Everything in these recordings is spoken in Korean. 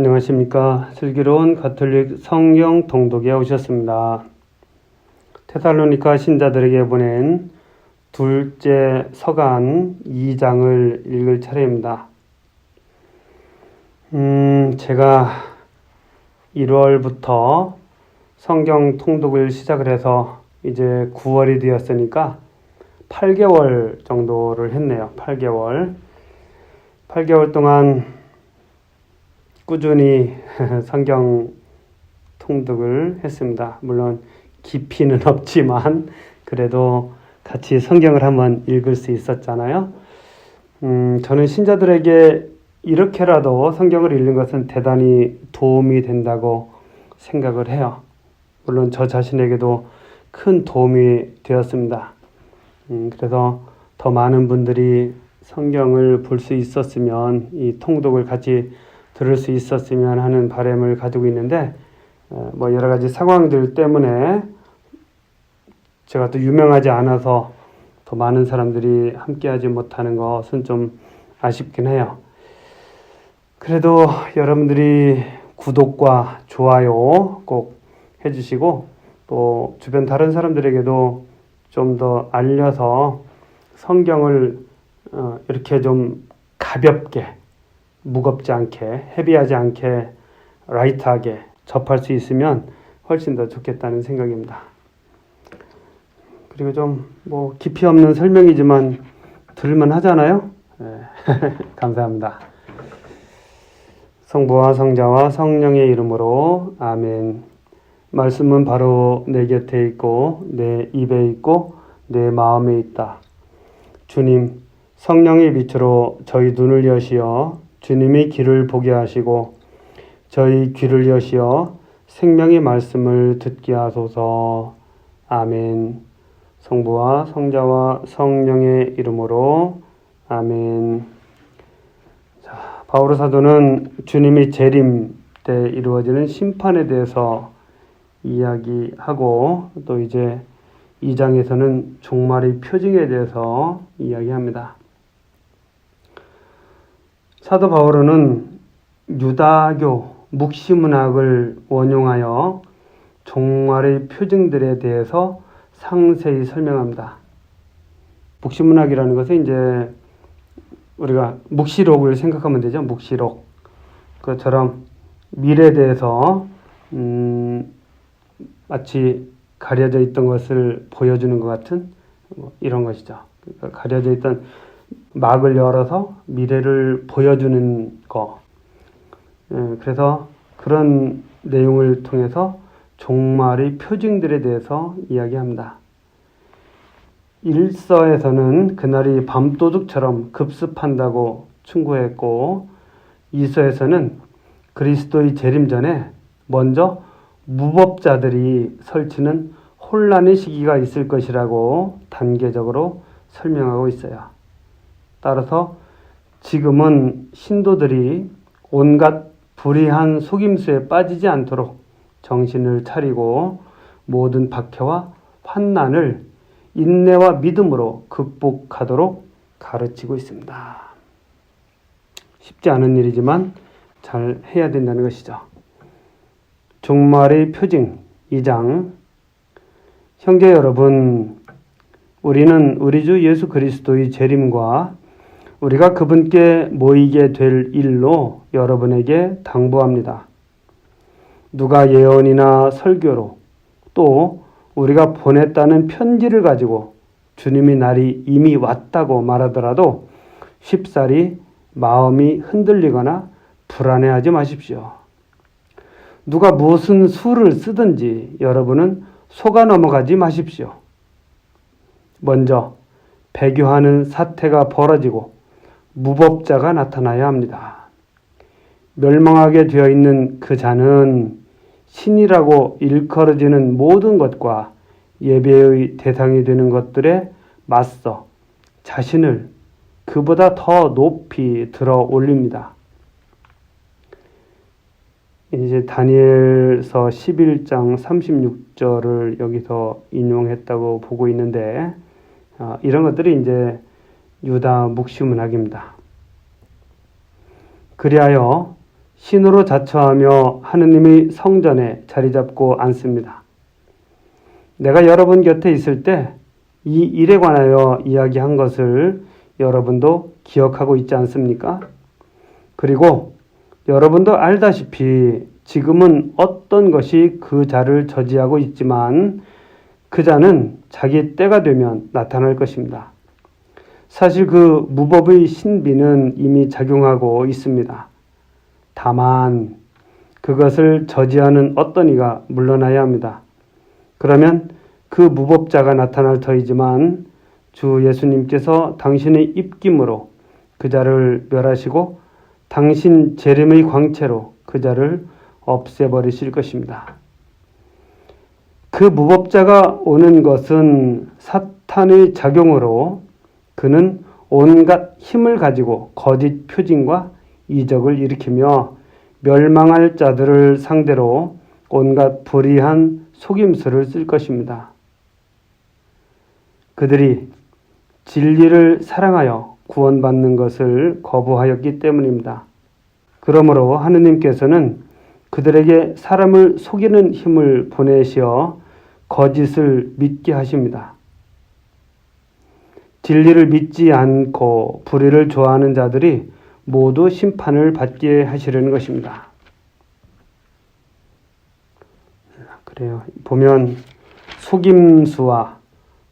안녕하십니까. 슬기로운 가톨릭 성경 통독에 오셨습니다. 테살로니가 신자들에게 보낸 둘째 서간 2장을 읽을 차례입니다. 제가 1월부터 성경 통독을 시작을 해서 이제 9월이 되었으니까 8개월 정도를 했네요. 8개월 동안 꾸준히 성경 통독을 했습니다. 물론 깊이는 없지만 그래도 같이 성경을 한번 읽을 수 있었잖아요. 저는 신자들에게 이렇게라도 성경을 읽는 것은 대단히 도움이 된다고 생각을 해요. 물론 저 자신에게도 큰 도움이 되었습니다. 그래서 더 많은 분들이 성경을 볼 수 있었으면, 이 통독을 같이 들을 수 있었으면 하는 바람을 가지고 있는데, 여러 가지 상황들 때문에 제가 또 유명하지 않아서 더 많은 사람들이 함께하지 못하는 것은 좀 아쉽긴 해요. 그래도 여러분들이 구독과 좋아요 꼭 해주시고, 또 주변 다른 사람들에게도 좀 더 알려서 성경을 이렇게 좀 가볍게, 무겁지 않게, 헤비하지 않게, 라이트하게 접할 수 있으면 훨씬 더 좋겠다는 생각입니다. 그리고 좀 깊이 없는 설명이지만 들을만 하잖아요. 네. 감사합니다. 성부와 성자와 성령의 이름으로 아멘. 말씀은 바로 내 곁에 있고 내 입에 있고 내 마음에 있다. 주님, 성령의 빛으로 저희 눈을 여시어 주님의 길을 보게 하시고 저희 귀를 여시어 생명의 말씀을 듣게 하소서. 아멘. 성부와 성자와 성령의 이름으로 아멘. 자, 바오로 사도는 주님의 재림 때 이루어지는 심판에 대해서 이야기하고, 또 이제 2장에서는 종말의 표징에 대해서 이야기합니다. 사도 바오로는 유다교 묵시문학을 원용하여 종말의 표징들에 대해서 상세히 설명합니다. 묵시문학이라는 것은 이제 우리가 묵시록을 생각하면 되죠. 묵시록. 그것처럼 미래에 대해서 마치 가려져 있던 것을 보여주는 것 같은 이런 것이죠. 그러니까 가려져 있던 막을 열어서 미래를 보여주는 거. 그래서 그런 내용을 통해서 종말의 표징들에 대해서 이야기합니다. 1서에서는 그날이 밤도둑처럼 급습한다고 충고했고, 2서에서는 그리스도의 재림 전에 먼저 무법자들이 설치는 혼란의 시기가 있을 것이라고 단계적으로 설명하고 있어요. 따라서 지금은 신도들이 온갖 불의한 속임수에 빠지지 않도록 정신을 차리고 모든 박해와 환난을 인내와 믿음으로 극복하도록 가르치고 있습니다. 쉽지 않은 일이지만 잘 해야 된다는 것이죠. 종말의 표징 2장. 형제 여러분, 우리는 우리 주 예수 그리스도의 재림과 우리가 그분께 모이게 될 일로 여러분에게 당부합니다. 누가 예언이나 설교로 또 우리가 보냈다는 편지를 가지고 주님의 날이 이미 왔다고 말하더라도 쉽사리 마음이 흔들리거나 불안해하지 마십시오. 누가 무슨 수를 쓰든지 여러분은 속아 넘어가지 마십시오. 먼저 배교하는 사태가 벌어지고 무법자가 나타나야 합니다. 멸망하게 되어 있는 그 자는 신이라고 일컬어지는 모든 것과 예배의 대상이 되는 것들에 맞서 자신을 그보다 더 높이 들어 올립니다. 이제 다니엘서 11장 36절을 여기서 인용했다고 보고 있는데, 이런 것들이 이제 유다 묵시문학입니다. 그리하여 신으로 자처하며 하느님의 성전에 자리 잡고 앉습니다. 내가 여러분 곁에 있을 때 이 일에 관하여 이야기한 것을 여러분도 기억하고 있지 않습니까? 그리고 여러분도 알다시피 지금은 어떤 것이 그 자를 저지하고 있지만 그 자는 자기 때가 되면 나타날 것입니다. 사실 그 무법의 신비는 이미 작용하고 있습니다. 다만 그것을 저지하는 어떤 이가 물러나야 합니다. 그러면 그 무법자가 나타날 터이지만 주 예수님께서 당신의 입김으로 그 자를 멸하시고 당신 재림의 광채로 그 자를 없애버리실 것입니다. 그 무법자가 오는 것은 사탄의 작용으로 그는 온갖 힘을 가지고 거짓 표징과 이적을 일으키며 멸망할 자들을 상대로 온갖 불의한 속임수를 쓸 것입니다. 그들이 진리를 사랑하여 구원받는 것을 거부하였기 때문입니다. 그러므로 하느님께서는 그들에게 사람을 속이는 힘을 보내시어 거짓을 믿게 하십니다. 진리를 믿지 않고 불의를 좋아하는 자들이 모두 심판을 받게 하시려는 것입니다. 그래요. 보면 속임수와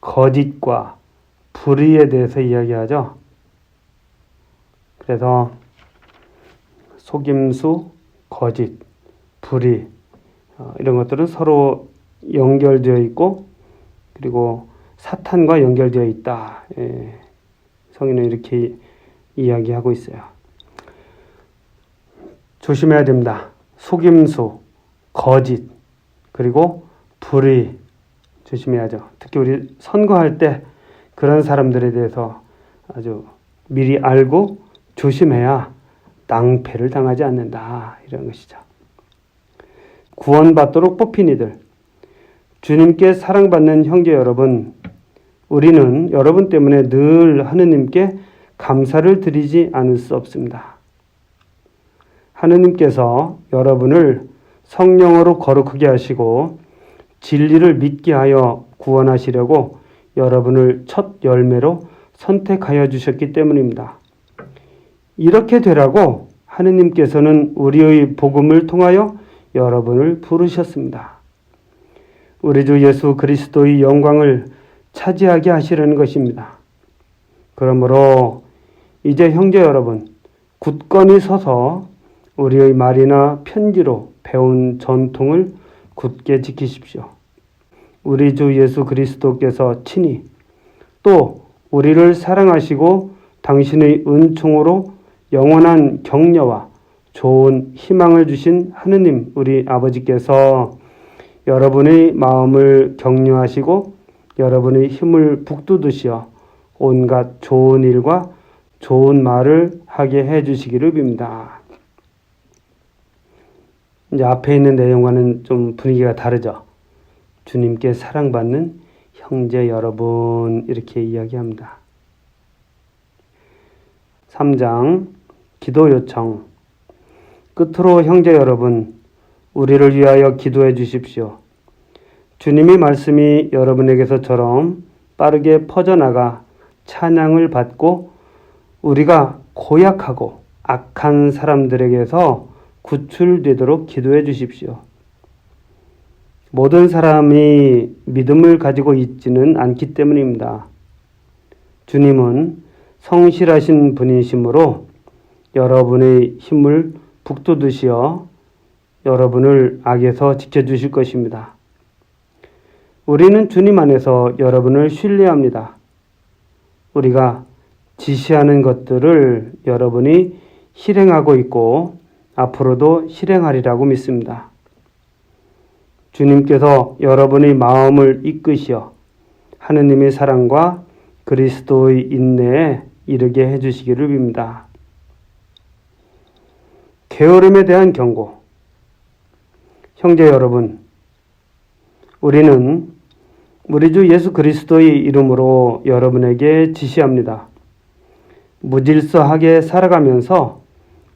거짓과 불의에 대해서 이야기하죠. 그래서 속임수, 거짓, 불의 이런 것들은 서로 연결되어 있고 그리고 사탄과 연결되어 있다. 성인은 이렇게 이야기하고 있어요. 조심해야 됩니다. 속임수, 거짓, 그리고 불의 조심해야죠. 특히 우리 선거할 때 그런 사람들에 대해서 아주 미리 알고 조심해야 낭패를 당하지 않는다. 이런 것이죠. 구원받도록 뽑힌 이들, 주님께 사랑받는 형제 여러분, 우리는 여러분 때문에 늘 하느님께 감사를 드리지 않을 수 없습니다. 하느님께서 여러분을 성령으로 거룩하게 하시고 진리를 믿게 하여 구원하시려고 여러분을 첫 열매로 선택하여 주셨기 때문입니다. 이렇게 되라고 하느님께서는 우리의 복음을 통하여 여러분을 부르셨습니다. 우리 주 예수 그리스도의 영광을 차지하게 하시려는 것입니다. 그러므로 이제 형제 여러분, 굳건히 서서 우리의 말이나 편지로 배운 전통을 굳게 지키십시오. 우리 주 예수 그리스도께서 친히 또 우리를 사랑하시고 당신의 은총으로 영원한 격려와 좋은 희망을 주신 하느님 우리 아버지께서 여러분의 마음을 격려하시고 여러분의 힘을 북돋으시어 온갖 좋은 일과 좋은 말을 하게 해주시기를 빕니다. 이제 앞에 있는 내용과는 좀 분위기가 다르죠. 주님께 사랑받는 형제 여러분 이렇게 이야기합니다. 3장 기도 요청. 끝으로 형제 여러분, 우리를 위하여 기도해 주십시오. 주님의 말씀이 여러분에게서처럼 빠르게 퍼져나가 찬양을 받고 우리가 고약하고 악한 사람들에게서 구출되도록 기도해 주십시오. 모든 사람이 믿음을 가지고 있지는 않기 때문입니다. 주님은 성실하신 분이시므로 여러분의 힘을 북돋으시어 여러분을 악에서 지켜주실 것입니다. 우리는 주님 안에서 여러분을 신뢰합니다. 우리가 지시하는 것들을 여러분이 실행하고 있고 앞으로도 실행하리라고 믿습니다. 주님께서 여러분의 마음을 이끄시어 하느님의 사랑과 그리스도의 인내에 이르게 해주시기를 빕니다. 게으름에 대한 경고. 형제 여러분, 우리는 우리 주 예수 그리스도의 이름으로 여러분에게 지시합니다. 무질서하게 살아가면서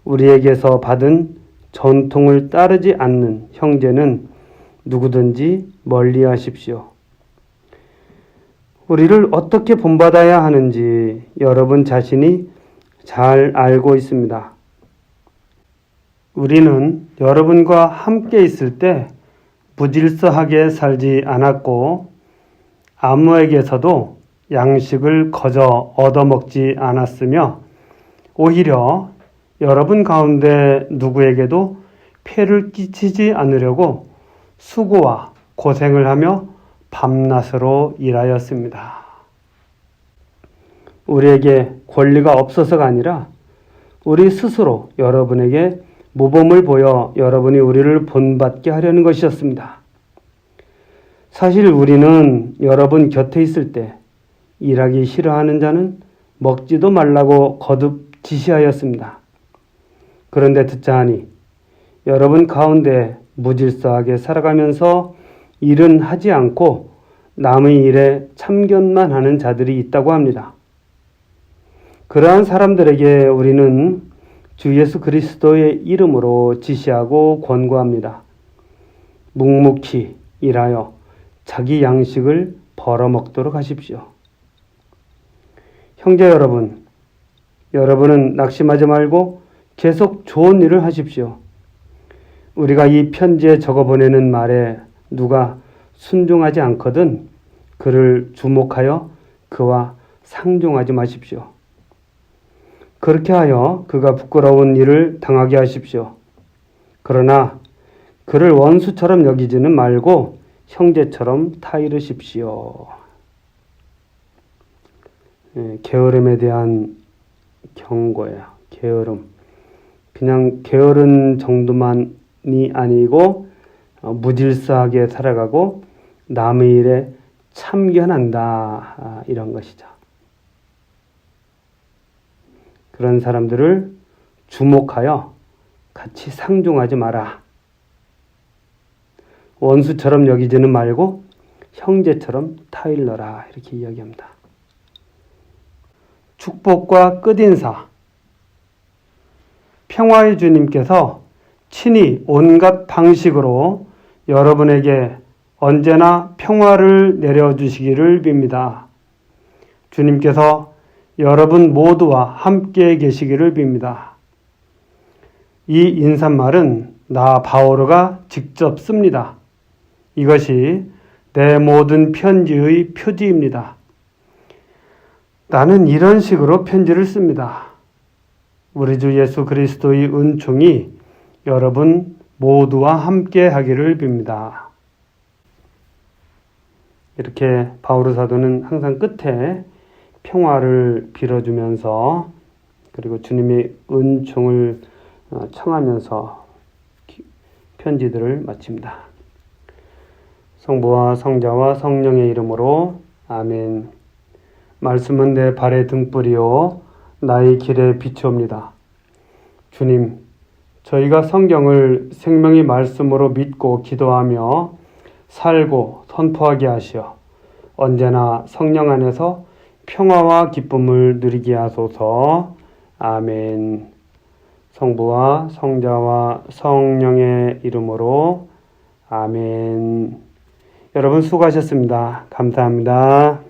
우리에게서 받은 전통을 따르지 않는 형제는 누구든지 멀리 하십시오. 우리를 어떻게 본받아야 하는지 여러분 자신이 잘 알고 있습니다. 우리는 여러분과 함께 있을 때 무질서하게 살지 않았고 아무에게서도 양식을 거저 얻어먹지 않았으며 오히려 여러분 가운데 누구에게도 폐를 끼치지 않으려고 수고와 고생을 하며 밤낮으로 일하였습니다. 우리에게 권리가 없어서가 아니라 우리 스스로 여러분에게 모범을 보여 여러분이 우리를 본받게 하려는 것이었습니다. 사실 우리는 여러분 곁에 있을 때 일하기 싫어하는 자는 먹지도 말라고 거듭 지시하였습니다. 그런데 듣자 하니 여러분 가운데 무질서하게 살아가면서 일은 하지 않고 남의 일에 참견만 하는 자들이 있다고 합니다. 그러한 사람들에게 우리는 주 예수 그리스도의 이름으로 지시하고 권고합니다. 묵묵히 일하여 자기 양식을 벌어먹도록 하십시오. 형제 여러분, 여러분은 낙심하지 말고 계속 좋은 일을 하십시오. 우리가 이 편지에 적어 보내는 말에 누가 순종하지 않거든 그를 주목하여 그와 상종하지 마십시오. 그렇게 하여 그가 부끄러운 일을 당하게 하십시오. 그러나 그를 원수처럼 여기지는 말고 형제처럼 타이르십시오. 게으름에 대한 경고예요. 게으름. 그냥 게으른 정도만이 아니고 무질서하게 살아가고 남의 일에 참견한다. 이런 것이죠. 그런 사람들을 주목하여 같이 상종하지 마라. 원수처럼 여기지는 말고 형제처럼 타일러라. 이렇게 이야기합니다. 축복과 끝인사. 평화의 주님께서 친히 온갖 방식으로 여러분에게 언제나 평화를 내려주시기를 빕니다. 주님께서 여러분 모두와 함께 계시기를 빕니다. 이 인사말은 나 바오로가 직접 씁니다. 이것이 내 모든 편지의 표지입니다. 나는 이런 식으로 편지를 씁니다. 우리 주 예수 그리스도의 은총이 여러분 모두와 함께 하기를 빕니다. 이렇게 바오로 사도는 항상 끝에 평화를 빌어주면서 그리고 주님의 은총을 청하면서 편지들을 마칩니다. 성부와 성자와 성령의 이름으로 아멘. 말씀은 내 발의 등불이요 나의 길에 비추옵니다. 주님, 저희가 성경을 생명의 말씀으로 믿고 기도하며 살고 선포하게 하시어 언제나 성령 안에서 평화와 기쁨을 누리게 하소서. 아멘. 성부와 성자와 성령의 이름으로 아멘. 여러분 수고하셨습니다. 감사합니다.